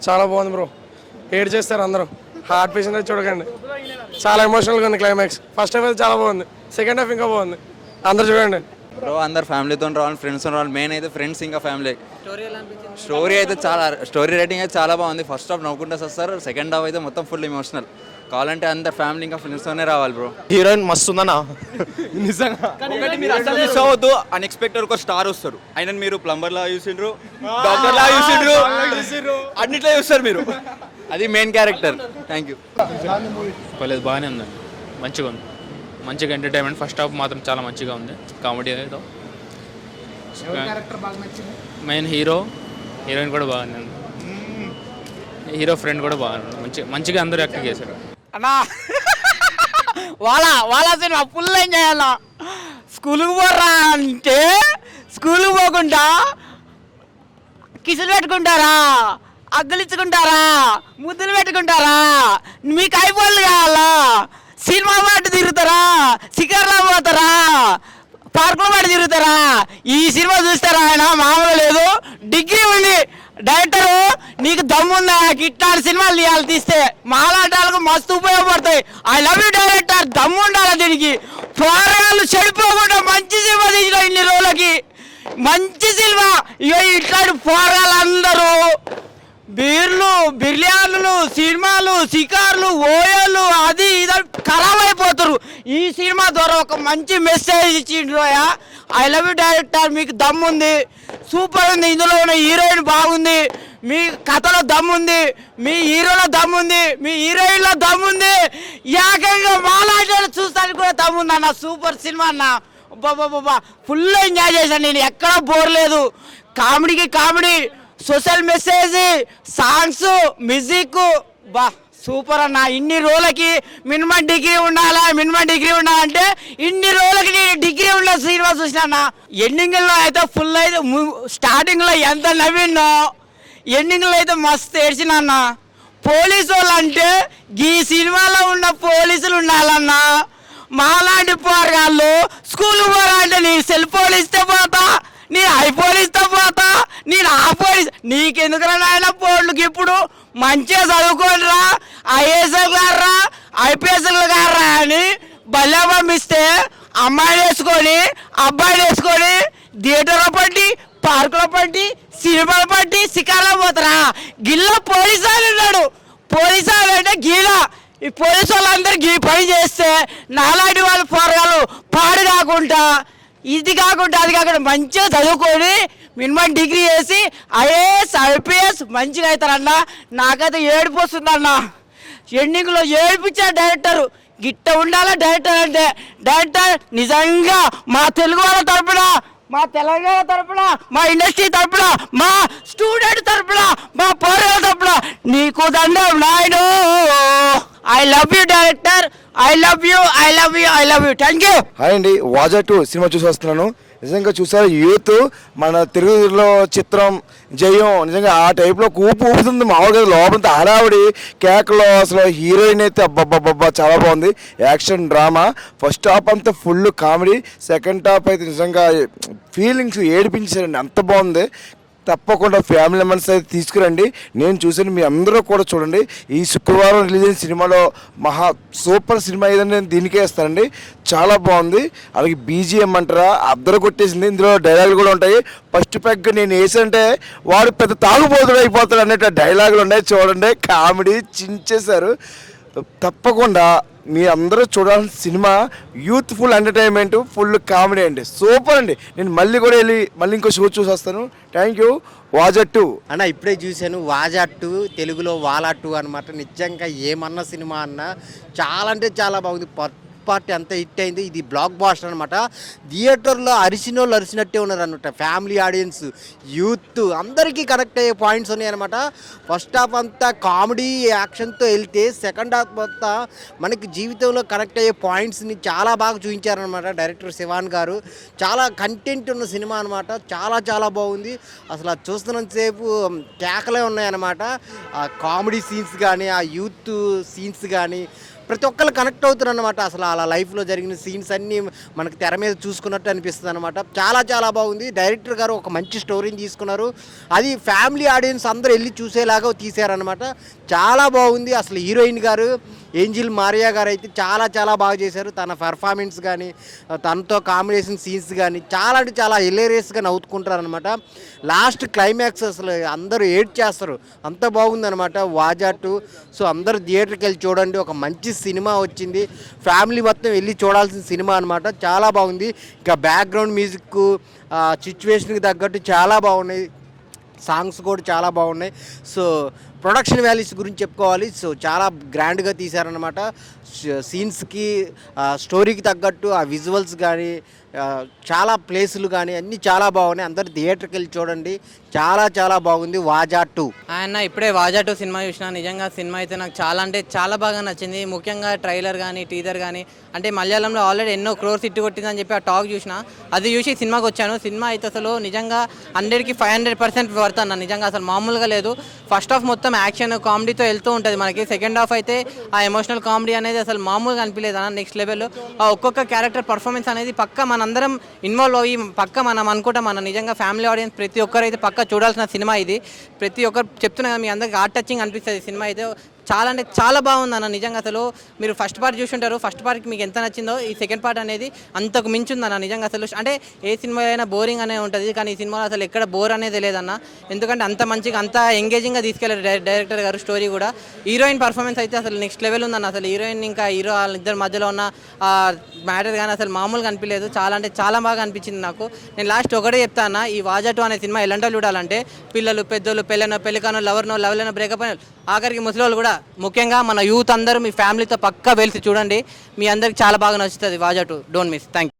చాలా బాగుంది బ్రో. ఏడ్ చేస్తారు అందరూ. హార్ట్ పేషెంట్ అయితే చూడకండి, చాలా ఎమోషనల్గా ఉంది క్లైమాక్స్. ఫస్ట్ హాఫ్ అయితే చాలా బాగుంది, సెకండ్ హాఫ్ ఇంకా బాగుంది. అందరు చూడండి బ్రో. అందరు ఫ్యామిలీతో రావాలి, ఫ్రెండ్స్తో రావాలి. మెయిన్ అయితే ఫ్రెండ్స్ ఇంకా ఫ్యామిలీ. స్టోరీ అయితే చాలా, స్టోరీ రైటింగ్ అయితే చాలా బాగుంది. ఫస్ట్ హాఫ్ నవ్వుకుంటూ వస్తారు, సెకండ్ హాఫ్ అయితే మొత్తం ఫుల్ ఎమోషనల్. కావాలంటే అందరు ఫ్యామిలీ ఇంకా ఫ్రెండ్స్తోనే రావాలి బ్రో. హీరోయిన్ మస్తు ఉందన్నా నిజంగా. ఒకటి మీరు అసలు మిస్ అవ్వద్దు, అన్ఎక్స్పెక్టెడ్ ఒక స్టార్ వస్తారు. ఆయన మీరు ప్లంబర్ లా చూసిండ్రు, డాక్టర్ లా చూసిండ్రు, అన్నిట్లో చూస్తారు మీరు. అది మెయిన్ క్యారెక్టర్. Thank you. పర్లేదు, బాగానే ఉందండి, మంచిగా ఉంది, మంచిగా ఎంటర్టైన్మెంట్. ఫస్ట్ హాఫ్ మాత్రం చాలా మంచిగా ఉంది, కామెడీ ఏదో. మెయిన్ హీరో, హీరోయిన్ కూడా బాగానే ఉంది, హీరో ఫ్రెండ్ కూడా బాగున్నాడు. మంచిగా అందరూ యాక్టింగ్ చేశారు అన్నా. వాళ్ళ సినిమా ఫుల్ ఎంజాయ్ అన్నా. స్కూల్కి పోరా అంటే స్కూల్కి పోకుండా కిసులు పెట్టుకుంటారా, అగ్గులిచ్చుకుంటారా, ముద్దులు పెట్టుకుంటారా? మీకు ఐఫోన్లు కావాలా? సినిమా పాటు తిరుగుతారా, శిఖర్లో పోతారా, పార్కులో పాటు తిరుగుతారా? ఈ సినిమా చూస్తారా? ఆయన మామూలు లేదు, డిగ్రీ ఉంది. డైరెక్టరు నీకు దమ్ముందా ఇట్లాంటి సినిమాలు తీయాలి, తీస్తే మాలాటాలకు మస్తు ఉపయోగపడతాయి. I love you director. దమ్ము ఉండాలి దీనికి. పోరాళ్ళు చెడిపోకుండా మంచి సినిమా తీసిన ఇన్ని రోజులకి, మంచి సినిమా. ఇక ఇట్లాంటి పోరాళ్ళు అందరూ బీర్లు, బిర్యానీలు, సినిమాలు, షికార్లు, ఓయలు, అది ఇది ఖరాబ్ అయిపోతారు. ఈ సినిమా ద్వారా ఒక మంచి మెసేజ్ ఇచ్చిండ్రోయా. I love you director. మీకు దమ్ముంది, సూపర్ ఉంది. ఇందులో ఉన్న హీరోయిన్ బాగుంది, మీ కథలో దమ్ముంది, మీ హీరోలో దమ్ముంది, మీ హీరోయిన్లో దమ్ముంది, ఏకంగా మాలాటలు చూస్తానికి కూడా దమ్ముంది అన్న. సూపర్ సినిమా అన్న. బాబా ఫుల్ ఎంజాయ్ చేశాను నేను, ఎక్కడా బోర్ లేదు. కామెడీకి comedy, social message, songs, music, బా సూపర్ అన్న. ఇన్ని రోజులకి మినిమం డిగ్రీ ఉండాలంటే ఇన్ని రోజులకి నేను డిగ్రీ ఉన్న సినిమా చూసినా. ఎండింగ్లో అయితే ఫుల్ అయితే, స్టార్టింగ్లో ఎంత నవ్వినో ఎండింగ్లో అయితే మస్తు ఏడ్చినా అన్న. పోలీసు వాళ్ళు అంటే ఈ సినిమాలో ఉన్న పోలీసులు ఉండాలన్నా. మాలాంటి పోరగాళ్ళు స్కూల్కి పోవాలంటే నేను సెల్ ఫోన్ ఇస్తే పోతా, నేను ఐఫోన్ ఇస్తే పోతా, నేను ఆ పోలీస్. నీకెందుకురా నాయన ఫోన్లకి? ఇప్పుడు మంచిగా చదువుకోండిరా, ఐఏఎస్ఎల్ గారా, ఐపీఎస్ఎల్ గారా అని బల్లె పంపిస్తే అమ్మాయిని వేసుకొని అబ్బాయిని వేసుకొని థియేటర్లో పట్టి, పార్కులో పట్టి, సినిమాలు పట్టి షికార్లో పోతారా? గిల్ల పోలీసు వాళ్ళు ఉన్నాడు. పోలీసు వాళ్ళు అంటే గీల. ఈ పోలీసు వాళ్ళందరూ గీ పని చేస్తే నాలాంటి వాళ్ళు పోరగాళ్ళు పాడు కాకుండా, ఇది కాకుండా అది కాకుండా మంచిగా చదువుకొని మినిమం డిగ్రీ చేసి ఐఏఎస్, ఐపీఎస్ మంచిగా అవుతారన్న. నాకైతే ఏడుపు వస్తుందన్న. ఎండింగ్లో ఏడిపించే డైరెక్టరు. గిట్ట ఉండాలా డైరెక్టర్ అంటే. డైరెక్టర్ నిజంగా మా తెలుగు వాళ్ళ తరపున, మా తెలంగాణ తరపున, మా ఇండస్ట్రీ తరపున, మా స్టూడెంట్ తరపున, మా పోరాల తరపున నీకు దండం Naidu. I love you director. I love you. Thank you. Hi అండి, వాజా 2 సినిమా చూసి వస్తున్నాను. నిజంగా చూసారు, యూత్ మన తెలుగులో చిత్రం జయం నిజంగా ఆ టైప్లో ఊపుతుంది. మామూలుగా లోపల హడావుడి కేకలో అసలు హీరోయిన్ అయితే అబ్బబ్బబ్బా చాలా బాగుంది. Action drama. ఫస్ట్ హాఫ్ అంతా ఫుల్ కామెడీ, సెకండ్ హాఫ్ అయితే నిజంగా ఫీలింగ్స్ ఏడిపించారండి, అంత బాగుంది. తప్పకుండా ఫ్యామిలీ మెంబర్స్ అయితే తీసుకురండి. నేను చూసాను, మీ అందరూ కూడా చూడండి. ఈ శుక్రవారం రిలీజ్ అయిన సినిమాలో మహా సూపర్ సినిమా ఏదని నేను దీనికే వేస్తానండి. చాలా బాగుంది. అలాగే బీజిఎం అంటారా అద్దరు కొట్టేసింది. ఇందులో డైలాగులు కూడా ఉంటాయి. ఫస్ట్ పెగ్ నేను వేసంటే వాడు పెద్ద తాగుబోతుడు అయిపోతాడు అనేట డైలాగులు ఉన్నాయి. చూడండి, కామెడీ చించేశారు. తప్పకుండా మీ అందరూ చూడాల్సిన cinema. Youthful entertainment, full comedy అండి. సూపర్ అండి. నేను మళ్ళీ కూడా వెళ్ళి మళ్ళీ ఇంకో షో చూసి వస్తాను. Thank you. వాజా 2 అన్న ఇప్పుడే చూశాను. వాజా 2 తెలుగులో వాలా 2 అనమాట. నిజంగా ఏమన్నా సినిమా అన్నా చాలా అంటే చాలా బాగుంది. పార్ట్ ఎంత హిట్ అయింది, ఇది బ్లాక్ బాస్టర్ అనమాట. థియేటర్లో అరిసిన వాళ్ళు అరిసినట్టే ఉన్నారు అనమాట. ఫ్యామిలీ ఆడియన్స్, యూత్ అందరికీ కనెక్ట్ అయ్యే పాయింట్స్ ఉన్నాయన్నమాట. ఫస్ట్ హాఫ్ అంతా కామెడీ యాక్షన్తో వెళ్తే సెకండ్ హాఫ్ అంతా మనకి జీవితంలో కనెక్ట్ అయ్యే పాయింట్స్ని చాలా బాగా చూపించారనమాట డైరెక్టర్ శివాన్ గారు. చాలా కంటెంట్ ఉన్న సినిమా అనమాట. చాలా చాలా బాగుంది. అసలు అది చూస్తున్నంతసేపు కేకలే ఉన్నాయన్నమాట. ఆ కామెడీ సీన్స్ కానీ, ఆ యూత్ సీన్స్ కానీ ప్రతి ఒక్కరు కనెక్ట్ అవుతారు అనమాట. అసలు అలా లైఫ్లో జరిగిన సీన్స్ అన్నీ మనకు తెర మీద చూసుకున్నట్టు అనిపిస్తుంది అనమాట. చాలా చాలా బాగుంది. డైరెక్టర్ గారు ఒక మంచి స్టోరీని తీసుకున్నారు. అది ఫ్యామిలీ ఆడియన్స్ అందరూ వెళ్ళి చూసేలాగా తీశారనమాట. చాలా బాగుంది. అసలు హీరోయిన్ గారు ఏంజిల్ మారియా గారు అయితే చాలా చాలా బాగా చేశారు. తన పెర్ఫార్మెన్స్ కానీ, తనతో కాంబినేషన్ సీన్స్ కానీ చాలా అంటే చాలా హిలేరియస్గా నవ్వుకుంటారు అనమాట. లాస్ట్ క్లైమాక్స్ అసలు అందరూ ఏడ్ చేస్తారు, అంత బాగుందనమాట వాజా 2. సో అందరూ థియేటర్కి వెళ్ళి చూడండి. ఒక మంచి సినిమా వచ్చింది. ఫ్యామిలీ మొత్తం వెళ్ళి చూడాల్సిన సినిమా అనమాట. చాలా బాగుంది. ఇంకా బ్యాక్గ్రౌండ్ మ్యూజిక్ సిచ్యువేషన్కి తగ్గట్టు చాలా బాగున్నాయి. సాంగ్స్ కూడా చాలా బాగున్నాయి. సో ప్రొడక్షన్ వాల్యూస్ గురించి చెప్పుకోవాలి. సో చాలా గ్రాండ్గా తీశారనమాట. సీన్స్కి స్టోరీకి తగ్గట్టు ఆ విజువల్స్ కానీ, చాలా ప్లేసులు కానీ అన్నీ చాలా బాగున్నాయి. అందరు థియేటర్కి వెళ్ళి చూడండి. చాలా చాలా బాగుంది వాజా 2. ఆయన ఇప్పుడే వాజా 2 సినిమా చూసిన. నిజంగా సినిమా అయితే నాకు చాలా అంటే చాలా బాగా నచ్చింది. ముఖ్యంగా ట్రైలర్ కానీ, టీజర్ కానీ, అంటే మలయాళంలో ఆల్రెడీ ఎన్నో క్రోర్స్ ఇట్టు కొట్టిందని చెప్పి ఆ టాక్ చూసిన. అది చూసి సినిమాకి వచ్చాను. సినిమా అయితే అసలు నిజంగా 100కి 500% వర్త్ నిజంగా అసలు మామూలుగా లేదు. ఫస్ట్ హాఫ్ మొత్తం యాక్షన్ కామెడీతో వెళ్తూ ఉంటుంది మనకి. సెకండ్ హాఫ్ అయితే ఆ ఎమోషనల్ కామెడీ అనేది అసలు మామూలుగా అనిపించలేదు అన్న. నెక్స్ట్ లెవెల్ ఆ ఒక్కొక్క క్యారెక్టర్ పర్ఫార్మెన్స్ అనేది పక్క మనందరం ఇన్వాల్వ్ అయ్యి పక్క మనం అనుకుంటాం. మన నిజంగా ఫ్యామిలీ ఆడియన్స్ ప్రతి ఒక్కరు అయితే పక్క చూడాల్సిన సినిమా ఇది. ప్రతి ఒక్కరు చెప్తున్నా మీ అందరికి హార్ట్ టచింగ్ అనిపిస్తుంది సినిమా అయితే. చాలా అంటే చాలా బాగుంది అన్న. నిజంగా అసలు మీరు ఫస్ట్ పార్ట్ చూసుంటారు. ఫస్ట్ పార్ట్కి మీకు ఎంత నచ్చిందో ఈ సెకండ్ పార్ట్ అనేది అంతకు మించుందన్న. నిజంగా అసలు అంటే ఏ సినిమా అయినా బోరింగ్ అనే ఉంటుంది, కానీ ఈ సినిమాలో అసలు ఎక్కడ బోర్ అనేది లేదన్న. ఎందుకంటే అంత మంచిగా అంత ఎంగేజింగ్గా తీసుకెళ్లారు డైరెక్టర్ గారు. స్టోరీ కూడా, హీరోయిన్ పర్ఫార్మెన్స్ అయితే అసలు నెక్స్ట్ లెవెల్ ఉందన్న. అసలు హీరోయిన్ ఇంకా హీరో వాళ్ళిద్దరి మధ్యలో ఉన్న మ్యాటర్ కానీ అసలు మామూలుగా అనిపించలేదు. చాలా అంటే చాలా బాగా అనిపించింది నాకు. నేను లాస్ట్ ఒకటే చెప్తా అన్న, ఈ వాజా 2 అనే సినిమా ఎలాంటి చూడాలంటే పిల్లలు, పెద్దలు, పెళ్ళికానో, లవర్నో, లవ్లైనో, బ్రేకప్ అయిన ఆఖరికి ముసలి కూడా, ముఖ్యంగా మన యూత్ అందరూ మీ ఫ్యామిలీతో పక్కా వెళ్తే చూడండి. మీ అందరికి చాలా బాగా నచ్చుతుంది వాజా 2. Don't miss. Thank you.